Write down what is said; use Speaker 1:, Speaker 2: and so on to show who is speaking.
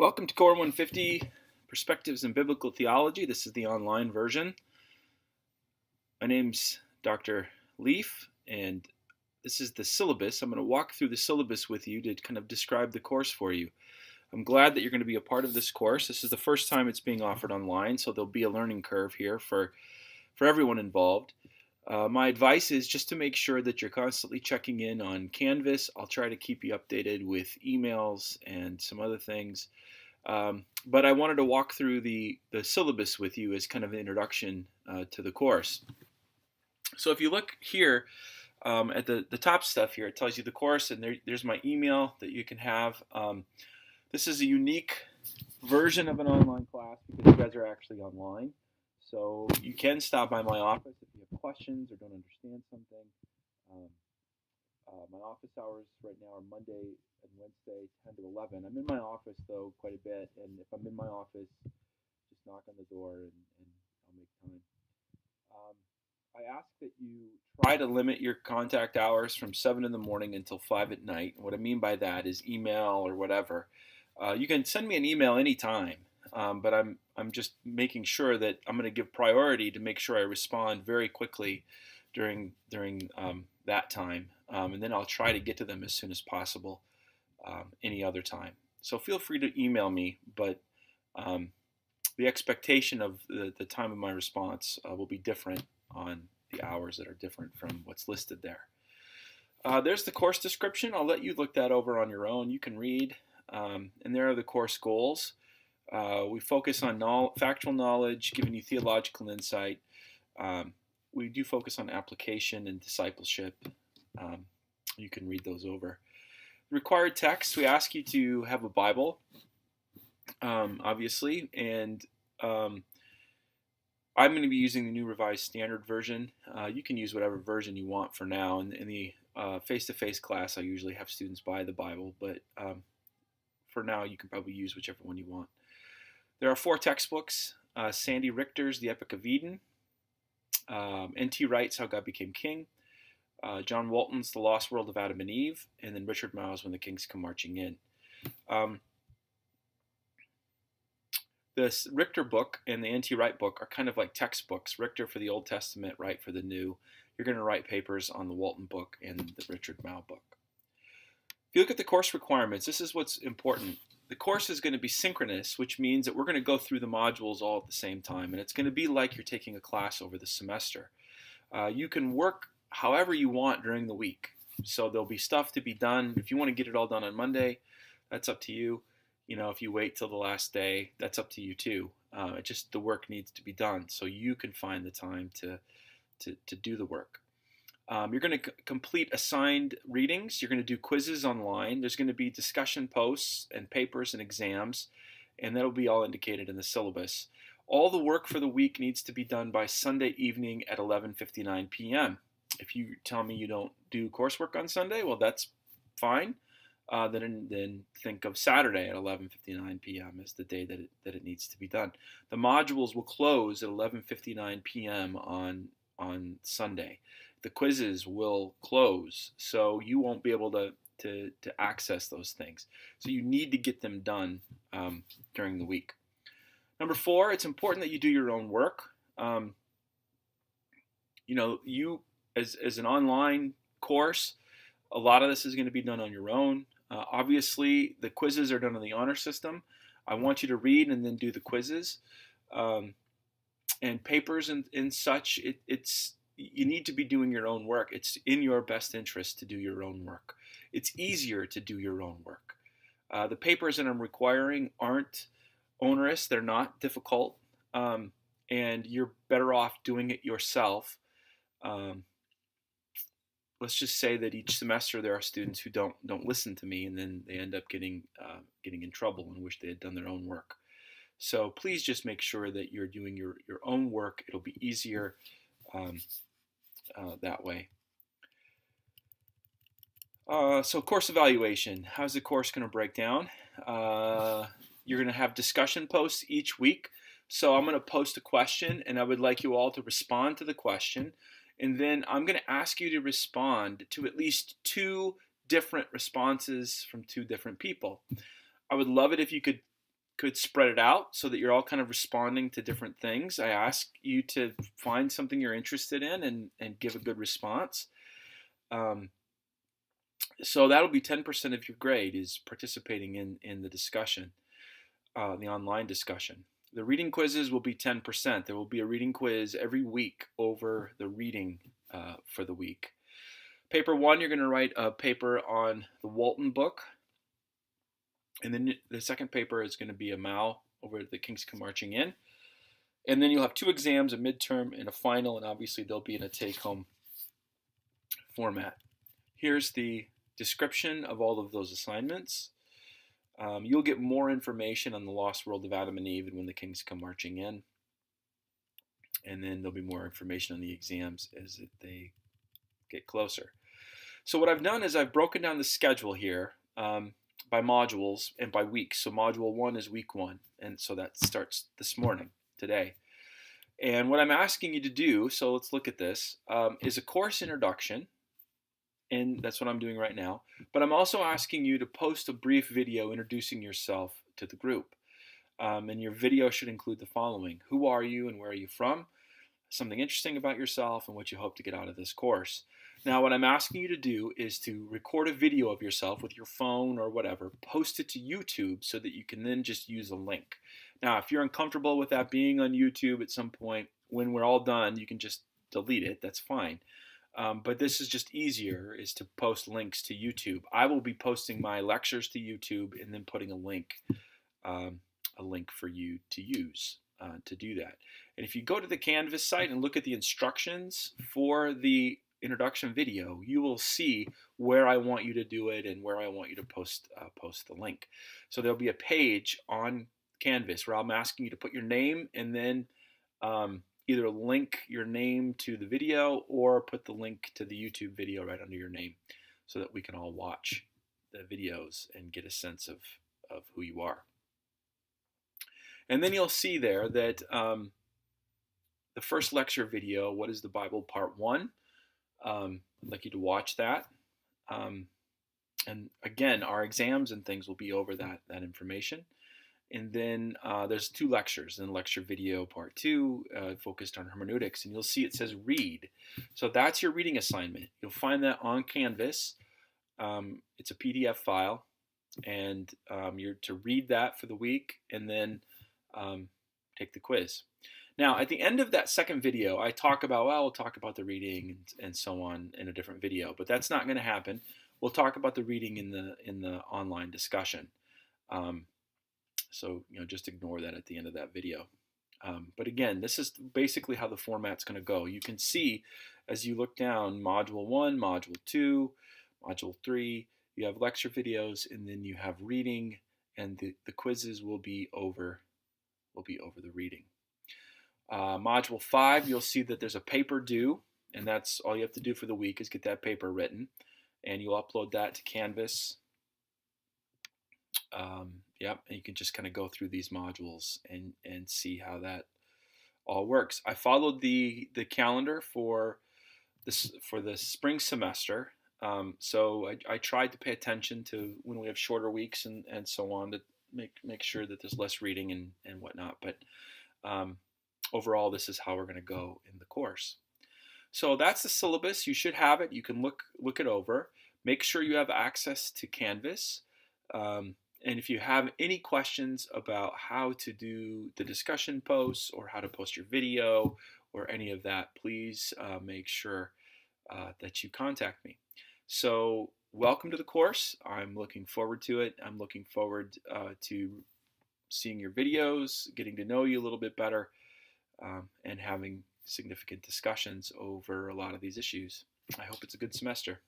Speaker 1: Welcome to Core 150 Perspectives in Biblical Theology. This is the online version. My name's Dr. Leaf, and this is the syllabus. I'm going to walk through the syllabus with you to kind of describe the course for you. I'm glad that you're going to be a part of this course. This is the first time it's being offered online, so there'll be a learning curve here for everyone involved. My advice is just to make sure that you're constantly checking in on Canvas. I'll try to keep you updated with emails and some other things. But I wanted to walk through the syllabus with you as kind of an introduction to the course. So if you look here at the top stuff here, it tells you the course, and there's my email that you can have. This is a unique version of an online class because you guys are actually online. So you can stop by my office if you have questions or don't understand something. My office hours right now are Monday and Wednesday, 10 to 11. I'm in my office, though, quite a bit. And if I'm in my office, just knock on the door and I'll make time. I ask that you try to limit your contact hours from 7 in the morning until 5 at night. And what I mean by that is email or whatever. You can send me an email anytime, but I'm just making sure that I'm going to give priority to make sure I respond very quickly during that time, and then I'll try to get to them as soon as possible any other time. So feel free to email me, but the expectation of the time of my response will be different on the hours that are different from what's listed there. There's the course description. I'll let you look that over on your own. You can read, and there are the course goals. We focus on factual knowledge, giving you theological insight. We do focus on application and discipleship. You can read those over. Required text, we ask you to have a Bible, obviously, and I'm going to be using the New Revised Standard Version. You can use whatever version you want for now. In the face-to-face class, I usually have students buy the Bible, but for now, you can probably use whichever one you want. There are 4 textbooks: Sandy Richter's The Epic of Eden, N.T. Wright's How God Became King, John Walton's The Lost World of Adam and Eve, and then Richard Mouw's When the Kings Come Marching In. This Richter book and the N.T. Wright book are kind of like textbooks. Richter for the Old Testament, Wright for the New. You're going to write papers on the Walton book and the Richard Mouw book. If you look at the course requirements, this is what's important. The course is going to be synchronous, which means that we're going to go through the modules all at the same time, and it's going to be like you're taking a class over the semester. You can work however you want during the week. So there'll be stuff to be done. If you want to get it all done on Monday, that's up to you. If you wait till the last day, that's up to you too. The work needs to be done, so you can find the time to do the work. You're going to complete assigned readings. You're going to do quizzes online. There's going to be discussion posts and papers and exams, and that'll be all indicated in the syllabus. All the work for the week needs to be done by Sunday evening at 11:59 p.m. If you tell me you don't do coursework on Sunday, well, that's fine. Then think of Saturday at 11:59 p.m. as the day that it needs to be done. The modules will close at 11:59 p.m. on Sunday. The quizzes will close, so you won't be able to access those things. So you need to get them done during the week. Number 4, it's important that you do your own work. You as an online course, a lot of this is going to be done on your own. Obviously, the quizzes are done on the honor system. I want you to read and then do the quizzes. And papers and such, you need to be doing your own work. It's in your best interest to do your own work. It's easier to do your own work. The papers that I'm requiring aren't onerous. They're not difficult. And you're better off doing it yourself. Let's just say that each semester there are students who don't listen to me, and then they end up getting in trouble and wish they had done their own work. So please just make sure that you're doing your own work. It'll be easier that way. So course evaluation. How's the course going to break down? You're going to have discussion posts each week. So I'm going to post a question, and I would like you all to respond to the question. And then I'm going to ask you to respond to at least 2 different responses from 2 different people. I would love it if you could could spread it out so that you're all kind of responding to different things. I ask you to find something you're interested in and give a good response. Um, so that'll be 10% of your grade is participating in the discussion, the online discussion. The reading quizzes will be 10%. There will be a reading quiz every week over the reading for the week. Paper 1, you're going to write a paper on the Walton book. And then the second paper is going to be a Mao over the Kings Come Marching In. And then you'll have 2 exams, a midterm and a final, and obviously they'll be in a take-home format. Here's the description of all of those assignments. You'll get more information on the lost world of Adam and Eve and when the Kings Come Marching In. And then there'll be more information on the exams as they get closer. So what I've done is I've broken down the schedule here by modules and by weeks. So module 1 is week 1, and so that starts this morning, today. And what I'm asking you to do, so let's look at this, is a course introduction, and that's what I'm doing right now. But I'm also asking you to post a brief video introducing yourself to the group. And your video should include the following: who are you and where are you from? Something interesting about yourself and what you hope to get out of this course. Now, what I'm asking you to do is to record a video of yourself with your phone or whatever, post it to YouTube so that you can then just use a link. Now, if you're uncomfortable with that being on YouTube at some point, when we're all done, you can just delete it. That's fine. But this is just easier, is to post links to YouTube. I will be posting my lectures to YouTube and then putting a link for you to use to do that. And if you go to the Canvas site and look at the instructions for the introduction video, you will see where I want you to do it and where I want you to post the link. So there'll be a page on Canvas where I'm asking you to put your name and then either link your name to the video or put the link to the YouTube video right under your name so that we can all watch the videos and get a sense of who you are. And then you'll see there that the first lecture video, What is the Bible, Part 1, I'd like you to watch that. And again, our exams and things will be over that information. And then there's 2 lectures. And lecture video Part 2 focused on hermeneutics. And you'll see it says read. So that's your reading assignment. You'll find that on Canvas. It's a PDF file. And you're to read that for the week and then take the quiz. Now, at the end of that second video, I talk about, well, we'll talk about the reading and so on in a different video, but that's not going to happen. We'll talk about the reading in the online discussion. So, just ignore that at the end of that video. But again, this is basically how the format's going to go. You can see as you look down, Module 1, Module 2, Module 3, you have lecture videos, and then you have reading, and the quizzes will be over the reading. Module 5, you'll see that there's a paper due, and that's all you have to do for the week is get that paper written, and you'll upload that to Canvas. And you can just kind of go through these modules and see how that all works. I followed the calendar for the spring semester, so I tried to pay attention to when we have shorter weeks and so on to make sure that there's less reading and whatnot. But overall, this is how we're going to go in the course. So that's the syllabus. You should have it. You can look it over. Make sure you have access to Canvas. And if you have any questions about how to do the discussion posts or how to post your video or any of that, please make sure that you contact me. So welcome to the course. I'm looking forward to it. I'm looking forward to seeing your videos, getting to know you a little bit better, and having significant discussions over a lot of these issues. I hope it's a good semester.